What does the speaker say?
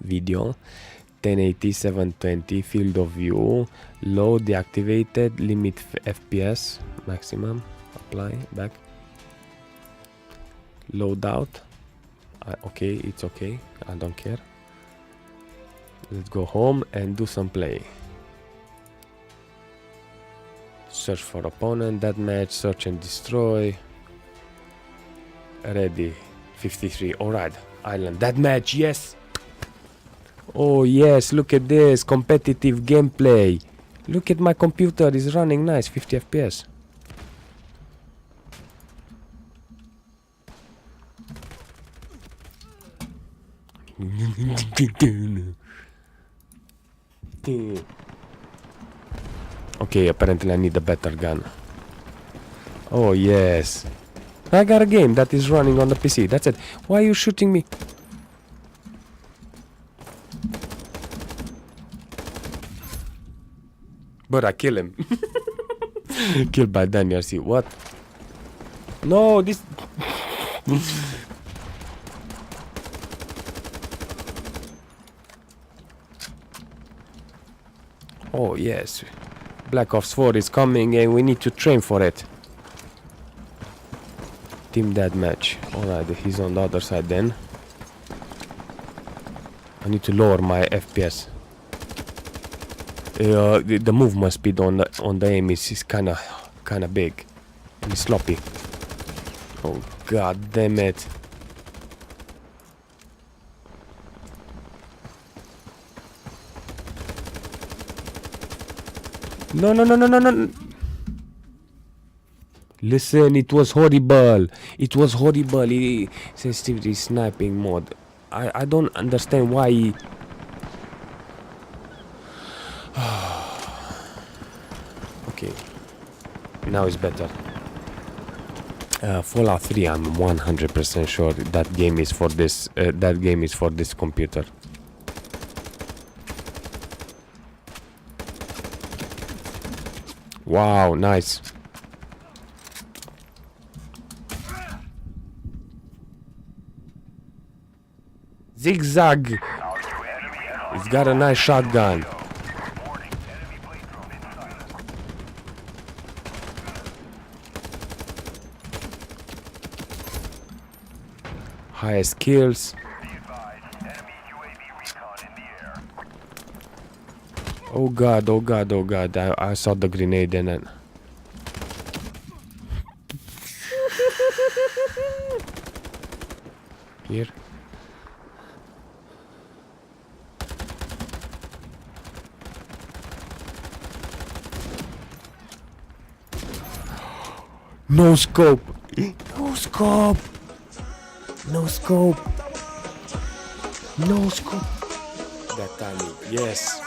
video. 1080 720 field of view, low deactivated, limit FPS maximum, apply, back, load out. Okay, it's okay, I don't care. Let's go home and do some play. Search for opponent, deathmatch, search and destroy. Ready, 53, alright. Island, deathmatch, yes! Oh yes, look at this, competitive gameplay. Look at my computer, is running nice, 50 FPS. Okay, apparently I need a better gun. Oh yes. I got a game that is running on the PC, that's it. Why are you shooting me? But I kill him. Killed by Daniel, see what? No, this... Oh yes, Black Ops 4 is coming and we need to train for it. Team deathmatch. Alright, he's on the other side then. I need to lower my FPS. The movement speed on the aim is kind of big and sloppy. Oh god damn it. No. Listen, it was horrible. It was horrible. Sensitivity sniping mode. I don't understand why he... Okay. Now it's better. Fallout 3, I'm 100% sure that game is for this computer. Wow, nice. Zigzag. He's got a nice shotgun. Highest kills. Oh god, oh god, oh god. I saw the grenade and then... Here. No scope. No scope. No scope. No scope. That timing. Yes.